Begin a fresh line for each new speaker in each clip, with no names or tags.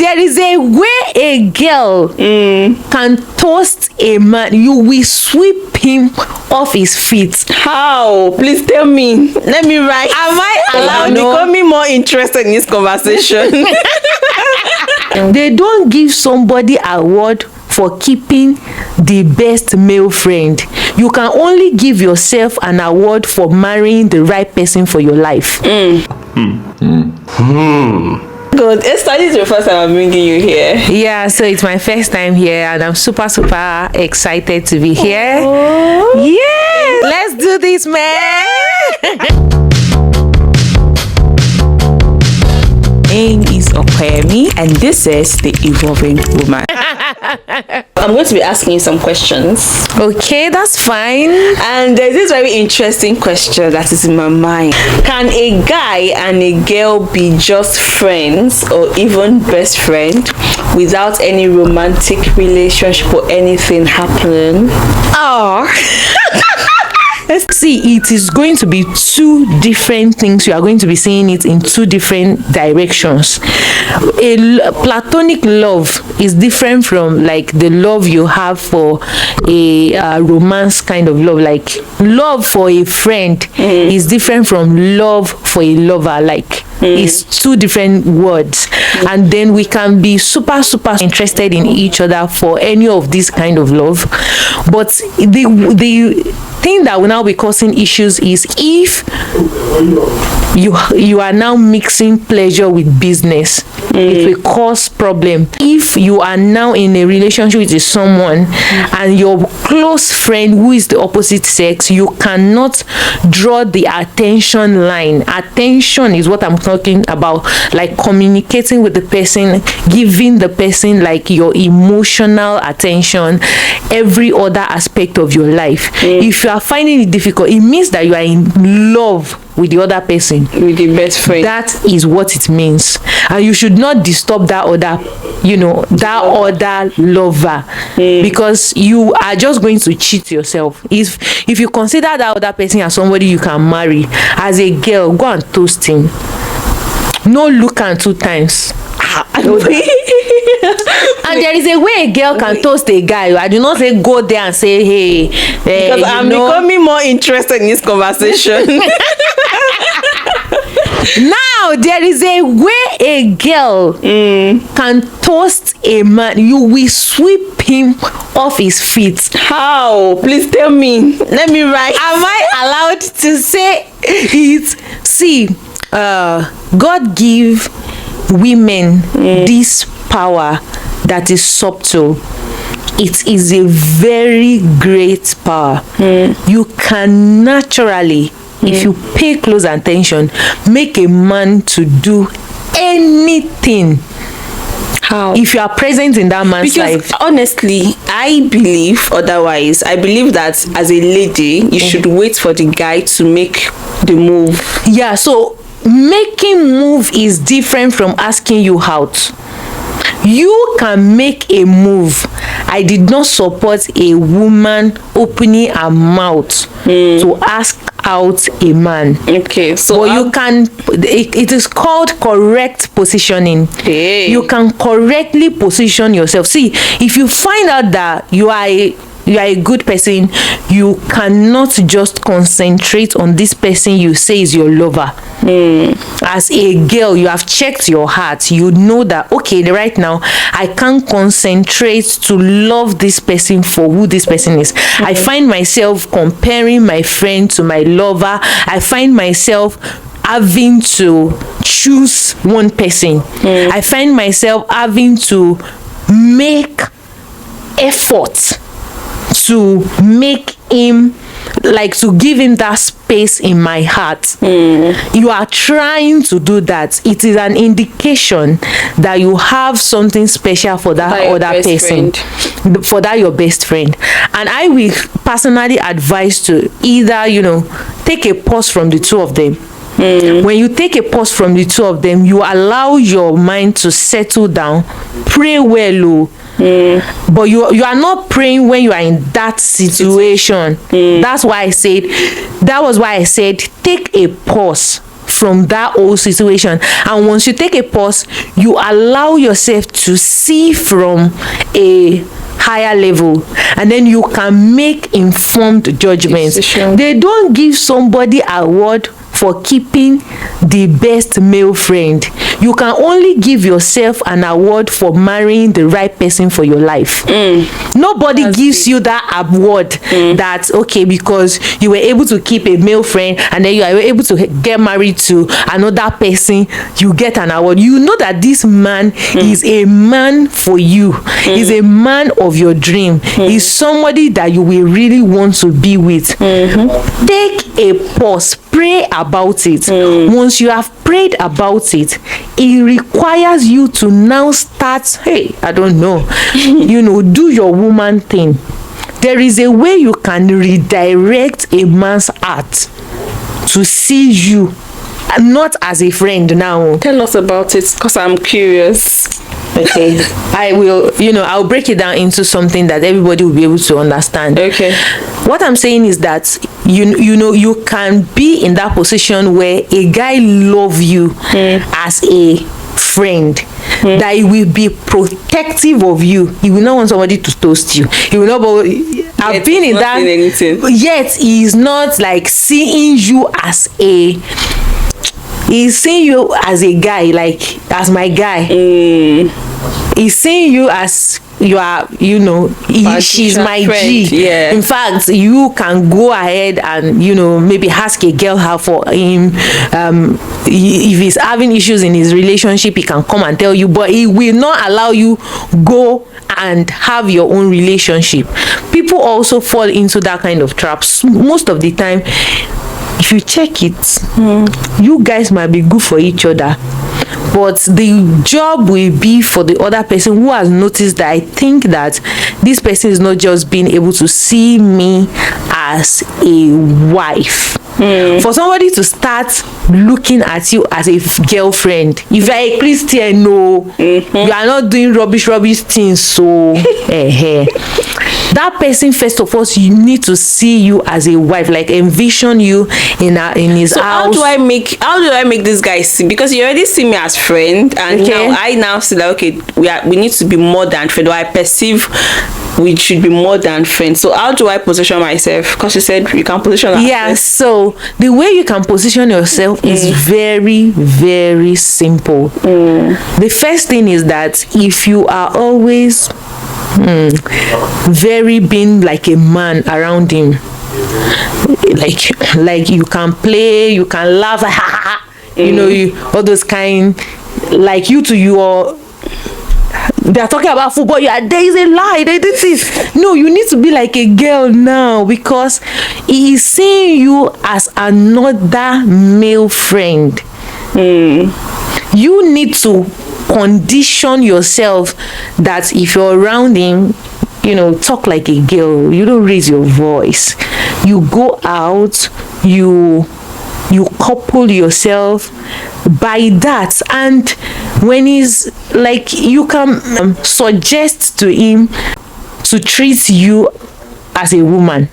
There is a way a girl can toast a man. You will sweep him off his feet.
How? Please tell me. Let me write.
Am I allowed?
I'm becoming more interested in this conversation.
They don't give somebody award for keeping the best male friend. You can only give yourself an award for marrying the right person for your life.
Good. Esther, this is your first time I'm bringing you here.
Yeah, so it's my first time here and I'm super excited to be here.
Oh.
Yeah, let's do this, man.
Name is Okwemi, and this is the Evolving Woman. I'm going to be asking you some questions.
Okay, that's fine.
And there's this very interesting question that is in my mind. Can a guy and a girl be just friends or even best friend without any romantic relationship or anything happening?
Oh. See, it is going to be two different things. You are going to be seeing it in two different directions. A platonic love is different from like the love you have for a romance kind of love. Like love for a friend is different from love for a lover. Like it's two different words. And then we can be super interested in each other for any of this kind of love. But the thing that will now be causing issues is if you are now mixing pleasure with business. It will cause problem. If you are now in a relationship with someone and your close friend who is the opposite sex, you cannot draw the attention line. Attention is what I'm talking about, like communicating with the person, giving the person like your emotional attention, every other aspect of your life. If you are finding it difficult, it means that you are in love with the other person,
with the best friend.
That is what it means. And you should not disturb that other lover, because you are just going to cheat yourself. If you consider that other person as somebody you can marry, as a girl, go and toast him. No look and 2 times. And there is a way a girl can toast a guy. I do not say go there and say, hey,
because I'm becoming more interested in this conversation.
Now there is a way a girl can toast a man. You will sweep him off his feet.
How? Please tell me. Let me write.
Am I allowed to say it? See, God give women this power that is subtle. It is a very great power. You can naturally, if you pay close attention, make a man to do anything.
How?
If you are present in that man's life.
Honestly, I believe otherwise. I believe that as a lady, you should wait for the guy to make the move.
Yeah, so making move is different from asking you out. You can make a move. I did not support a woman opening her mouth to ask out a man.
Okay, so
you can. It is called correct positioning.
Hey.
You can correctly position yourself. See, if you find out that you are a good person, you cannot just concentrate on this person you say is your lover. As a girl, you have checked your heart. You know that, okay, right now I can't concentrate to love this person for who this person is. I find myself comparing my friend to my lover. I find myself having to choose one person. I find myself having to make effort to make him, like, to give him that space in my heart. You are trying to do that. It is an indication that you have something special for that other person, for that your best friend. And I will personally advise to either, take a pause from the two of them. When you take a pause from the two of them, you allow your mind to settle down, pray well. But you are not praying when you are in that situation. That was why I said take a pause from that whole situation. And once you take a pause, you allow yourself to see from a higher level, and then you can make informed judgments. They don't give somebody award for keeping the best male friend. You can only give yourself an award for marrying the right person for your life. Nobody gives you that award that, okay, because you were able to keep a male friend and then you are able to get married to another person, you get an award. You know that this man is a man for you. He's a man of your dream. He's somebody that you will really want to be with. Take a pause. Pray about it. Once you have prayed about it, it requires you to now start, hey, I don't know, do your woman thing. There is a way you can redirect a man's heart to see you, not as a friend now.
Tell us about it, because I'm curious.
Okay, I'll break it down into something that everybody will be able to understand.
Okay. What
I'm saying is that you can be in that position where a guy love you as a friend, that he will be protective of you. He will not want somebody to toast you. He will not. I've been in that. Yet he is not like seeing you as a. He's seeing you as a guy, like as my guy. He's seeing you as you are, she's my friend. G.
Yeah.
In fact, you can go ahead and maybe ask a girl how for him. If he's having issues in his relationship, he can come and tell you, but he will not allow you go and have your own relationship. People also fall into that kind of traps most of the time. If you check it, you guys might be good for each other, but the job will be for the other person who has noticed that I think that this person is not just being able to see me as a wife. For somebody to start looking at you as a girlfriend, if you are a Christian, you are not doing rubbish things, so that person, first of all, you need to see you as a wife, like envision you in his house.
How do I make this guy see? Because you already see me as friend, and now I see that, okay, we need to be more than friend, or I perceive we should be more than friends. So how do I position myself? Because you said you can position yourself.
Yeah, so the way you can position yourself is very, very simple. The first thing is that if you are always very being like a man around him, like you can play, you can laugh, all those kind, like they're talking about football, there is a lie, they did this. No, you need to be like a girl now, because he is seeing you as another male friend. You need to condition yourself that if you're around him, talk like a girl. You don't raise your voice. You go out, you couple yourself by that, and when he's like, you can suggest to him to treat you as a woman.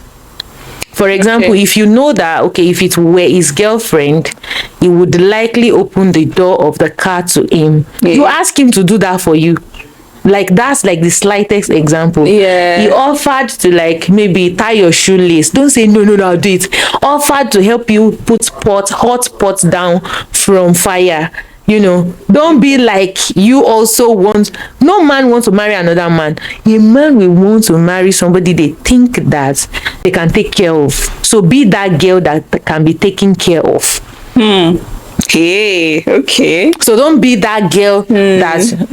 For example, if you know that, if it were his girlfriend, he would likely open the door of the car to him. You ask him to do that for you. Like, that's like the slightest example. He offered to maybe tie your shoelace. Don't say no, I'll do it. Offered to help you put hot pots down from fire. Don't be like you also want. No man wants to marry another man. A man will want to marry somebody they think that they can take care of. So be that girl that can be taken care of.
Okay.
So don't be that girl that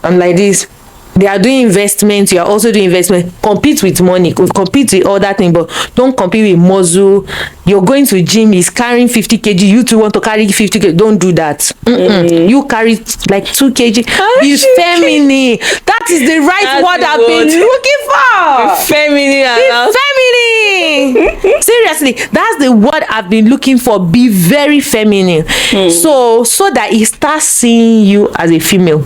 I'm like this. They are doing investment, you are also doing investment. Compete with money, compete with all that thing, but don't compete with muscle. You're going to gym, he's carrying 50 kg, you too want to carry 50 kg. Don't do that. You carry like 2 kg. He's feminine. That is the right word I've been looking for. Feminine. Seriously, that's the word I've been looking for. Be very feminine. So that he starts seeing you as a female.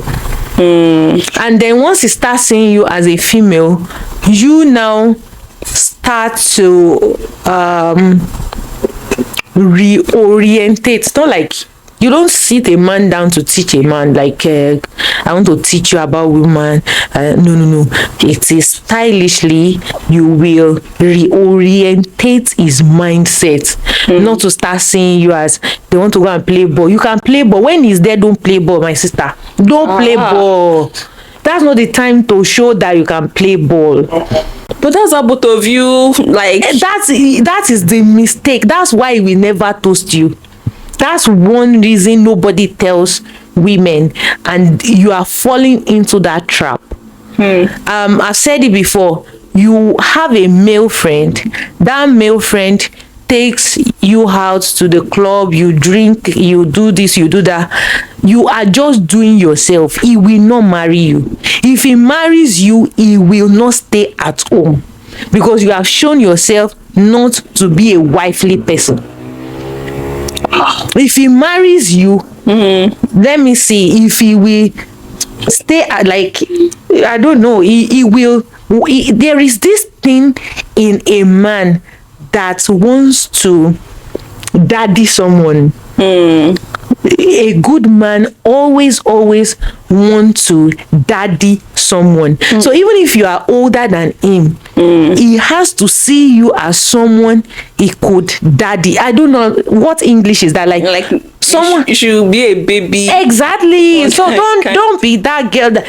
And then once he starts seeing you as a female, you now start to reorientate. It's not like you don't sit a man down to teach a man like I want to teach you about women. No. It is stylishly you will reorientate his mindset, not to start seeing you as they want to go and play ball. You can play ball when he's there. Don't play ball, my sister. Don't play ball. That's not the time to show that you can play ball.
But that's how both of you like.
That is the mistake. That's why we never toast you. That's one reason nobody tells women, and you are falling into that trap. I've said it before. You have a male friend. That male friend takes you out to the club, you drink, you do this, you do that. You are just doing yourself. He will not marry you. If he marries you, he will not stay at home, because you have shown yourself not to be a wifely person. If he marries you, let me see if he will stay like, I don't know, he will. There is this thing in a man that wants to daddy someone. A good man always want to daddy someone. So even if you are older than him, he has to see you as someone he could daddy. I don't know what English is that, like someone
you should be a baby.
Exactly. So don't be that girl that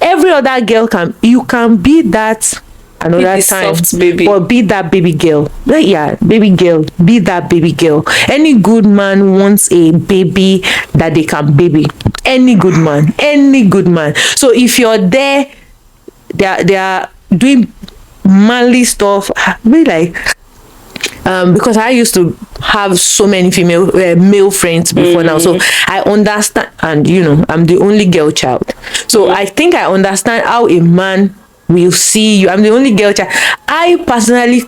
every other girl you can be that another time,
soft baby.
But be that baby girl. Yeah, baby girl. Be that baby girl. Any good man wants a baby that they can baby. Any good man. So if you're there, they are doing manly stuff. Be like, because I used to have so many male friends before now, so I understand. And I'm the only girl child, so I think I understand how a man will see you. I'm the only girl child. I personally,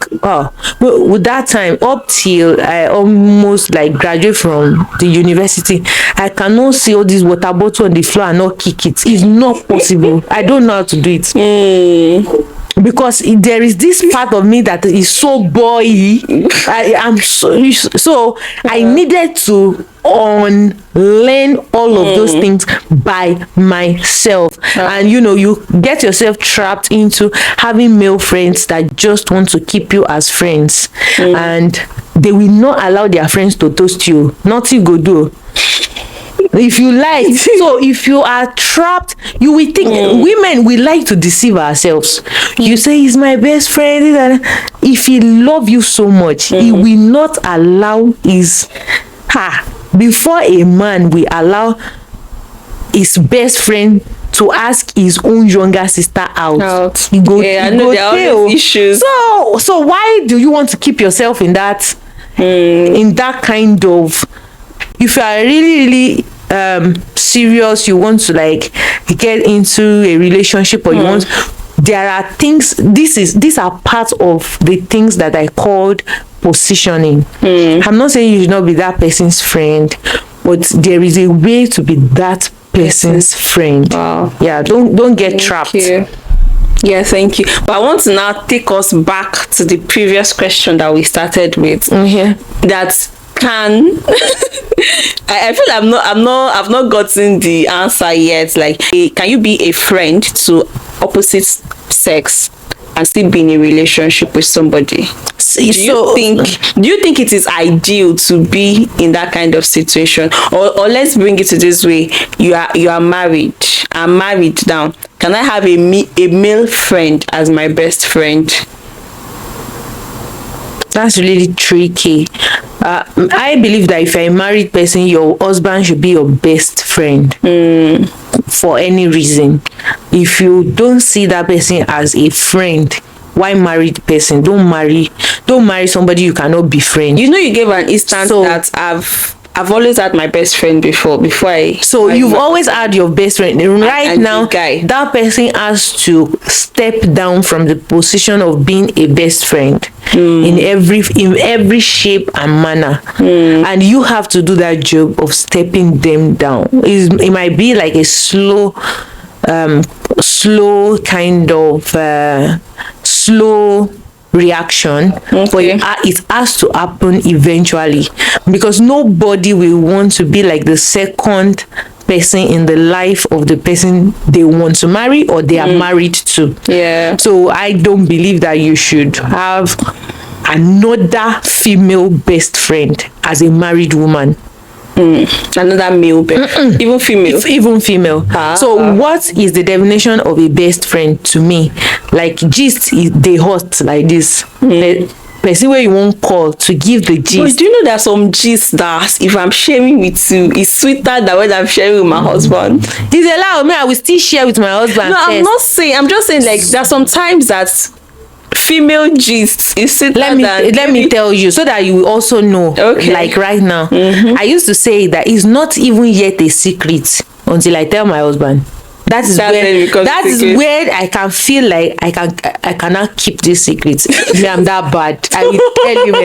with that time up till I almost like graduate from the university, I cannot see all this water bottle on the floor and not kick it. It's not possible. I don't know how to do it. Because there is this part of me that is so boy. I'm so I needed to unlearn all of those things by myself. And you get yourself trapped into having male friends that just want to keep you as friends, and they will not allow their friends to toast you. Nothing go do if you like. So if you are trapped, you will think women, we like to deceive ourselves. You say he's my best friend. If he love you so much, he will not allow his before a man will allow his best friend to ask his own younger sister out.
I know there are always issues.
So why do you want to keep yourself in that kind of, if you are really serious, you want to like get into a relationship, or you want, there are things, these are part of the things that I called positioning. I'm not saying you should not be that person's friend, but there is a way to be that person's friend. Yeah, don't get trapped.
Yeah, thank you. But I want to now take us back to the previous question that we started with. That can I feel I've not gotten the answer yet. Like, can you be a friend to opposite sex and still be in a relationship with somebody? Do you think it is ideal to be in that kind of situation? Or let's bring it to this way: you are married. I'm married now. Can I have a male friend as my best friend?
That's really tricky. I believe that if you're a married person, your husband should be your best friend for any reason. If you don't see that person as a friend, why married person? Don't marry somebody you cannot befriend.
You gave an instance that I've always had my best friend before
you've always had your best friend. Right now, that person has to step down from the position of being a best friend in every shape and manner, and you have to do that job of stepping them down. It might be like a slow kind of slow reaction, but
Okay.
it has to happen eventually, because nobody will want to be like the second person in the life of the person they want to marry or they are married to.
Yeah.
So I don't believe that you should have another female best friend as a married woman.
Another male, even female.
Even female. So
Ah.
what is the definition of a best friend to me? Like gist is they hot like this. Person where you won't call to give the
But
gist.
do you know there's some gist that if I'm sharing with you, it's sweeter than when I'm sharing with my husband?
It's allowed me, I will still share with my husband.
No, I'm
first.
not saying. I'm just saying like there's sometimes that female gist is sweeter
let me
than
tell you so that you will also know.
Okay.
Like right now, I used to say that it's not even yet a secret until I tell my husband. That is
That's it, because
that
it's
is
secret.
where I can feel like I cannot keep this secret. Me, I'm that bad. I will tell you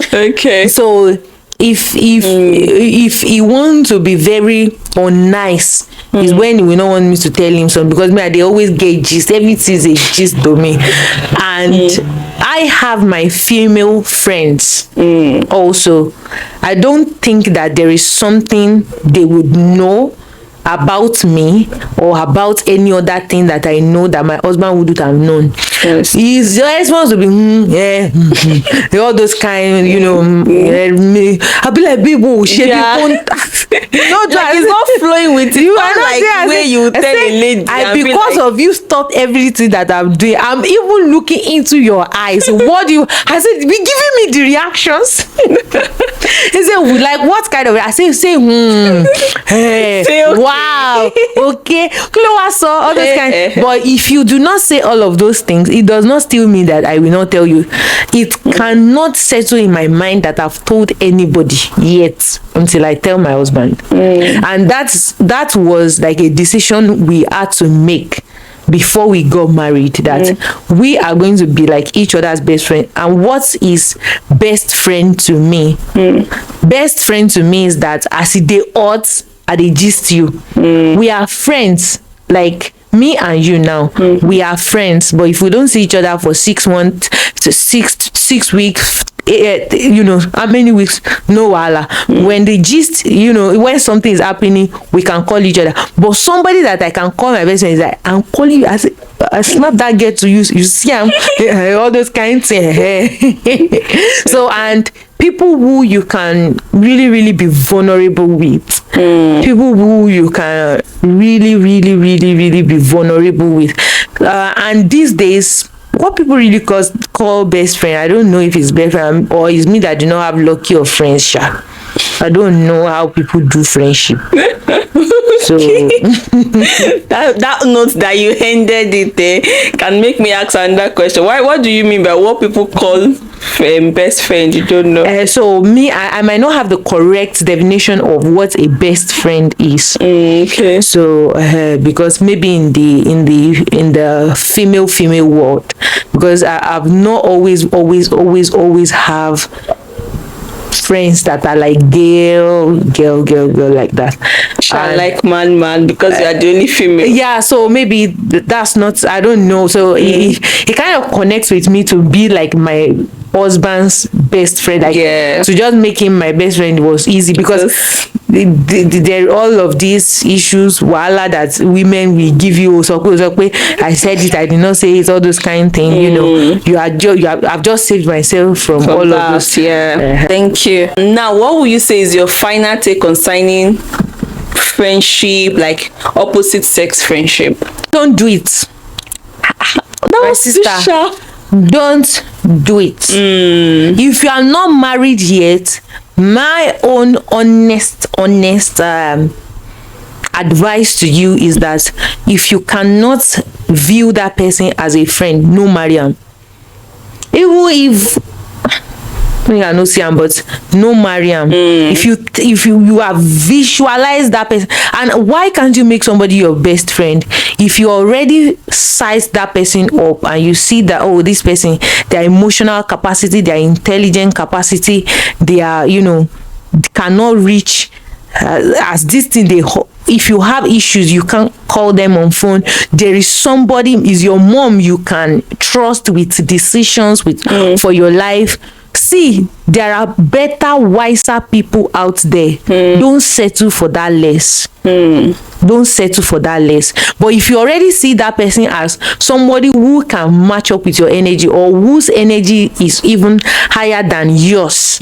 everything.
Okay.
So if he want to be very unnice, is when he will not want me to tell him something, because me, they always get gist. Everything is a gist to me. And I have my female friends also. I don't think that there is something they would know about me or about any other thing that I know that my husband wouldn't have known.
Yes.
He's supposed to be all those kind, I'll be like, babe, oh, shit,
Yeah.
no,
Like it's not flowing with it.
you
Not
are not
like
there. I
where
say-
you
I
tell
say,
a lady.
I,
and be
because
like,
of you stop everything that I'm doing. I'm even looking into your eyes. What do you? I said, be giving me the reactions. He said, like what kind of? I say, hey,
Say okay.
wow, okay, all those kind. But if you do not say all of those things, it does not still mean that I will not tell you. It cannot settle in my mind that I've told anybody yet until I tell my husband. And that was like a decision we had to make before we got married, that we are going to be like each other's best friend. And what is best friend to me? Best friend to me is that as they ought, I they gist you. We are friends, like me and you now. We are friends, but if we don't see each other for 6 months to 6 weeks, how many weeks, no wahala. When the gist, when something is happening, we can call each other. But somebody that I can call my best friend is like, I'm calling you, I snap that girl to you see all those kind of things. So, and people who you can really, really be vulnerable with, people who you can really, really, really, really be vulnerable with, and these days, what people really call best friend, I don't know if it's best friend or it's me that do not have lucky of friends, sha. I don't know how people do friendship. So
that note that you ended it can make me ask another question. What do you mean by what people call best friend? You don't know.
So me, I might not have the correct definition of what a best friend is.
Okay.
So because maybe in the female world, because I've not always have friends that are like girl like that.
I like man because you are the only female.
Yeah, so maybe that's not, I don't know. So it kind of connects with me to be like my husband's best friend. Like,
Yeah.
to just make him my best friend was easy, because there all of these issues, wahala that women will give you. So I said it, I did not say it, all those kind of things. I've just saved myself from all
that,
of those.
yeah. Thank you. Now, what would you say is your final take concerning friendship, like opposite sex friendship?
Don't do it. My sister, don't do it. If you are not married yet, my own honest advice to you is that if you cannot view that person as a friend, no marry am. Even if I no see am, but no marry am. If you have visualized that person, and why can't you make somebody your best friend if you already size that person up and you see that, oh, this person, their emotional capacity, their intelligent capacity, they are cannot reach as this thing if you have issues, you can't call them on phone. There is somebody, is your mom, you can trust with decisions for your life. See, there are better, wiser people out there. Don't settle for that less. Don't settle for that less. But if you already see that person as somebody who can match up with your energy, or whose energy is even higher than yours,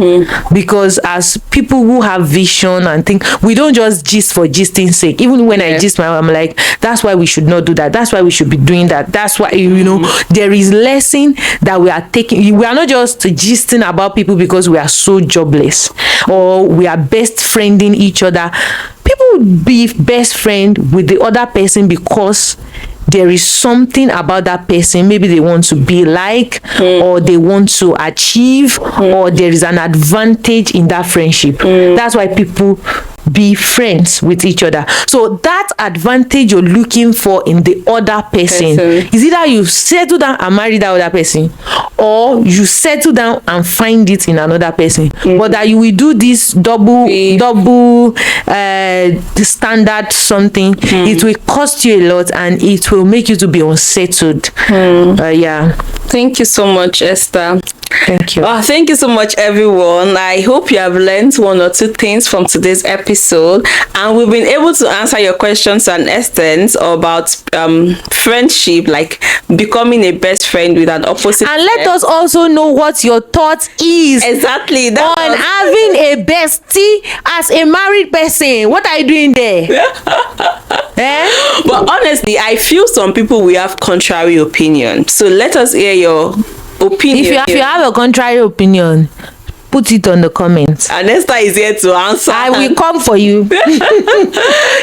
because as people who have vision and think, we don't just gist for gisting's sake. Even when I gist I'm like, that's why we should not do that, that's why we should be doing that, that's why, you know, there is lesson that we are taking. We are not just gisting about people because we are so jobless, or we are best friending each other. People be best friend with the other person because there is something about that person. Maybe they want to be like, or they want to achieve, or there is an advantage in that friendship. That's why people be friends with each other. So that advantage you're looking for in the other person is either you settle down and marry that other person, or you settle down and find it in another person. But that you will do this double standard something, it will cost you a lot, and it will make you to be unsettled.
Thank you so much, Esther.
Thank you.
Thank you so much, everyone. I hope you have learned one or two things from today's episode, and we've been able to answer your questions to an extent about friendship, like becoming a best friend with an opposite.
And let us also know what your thought is
exactly
on having a bestie as a married person. What are you doing there?
But honestly, I feel some people will have contrary opinion. So let us hear your opinion.
If you have a contrary opinion, put it on the comments.
And Esther is here to answer.
I will come for you.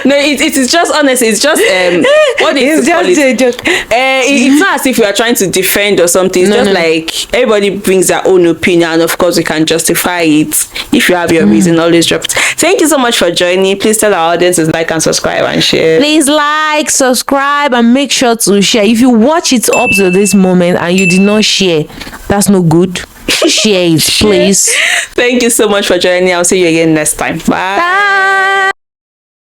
No, it is just honest. It's just what is just a joke. It's not as if you are trying to defend or something. It's like everybody brings their own opinion, and of course we can justify it. If you have your reason, always drop it. Thank you so much for joining. Please tell our audience to like and subscribe and share.
Please like, subscribe, and make sure to share. If you watch it up to this moment and you did not share, that's no good. Share it, please.
Thank you so much for joining. I'll see you again next time. Bye.
Bye.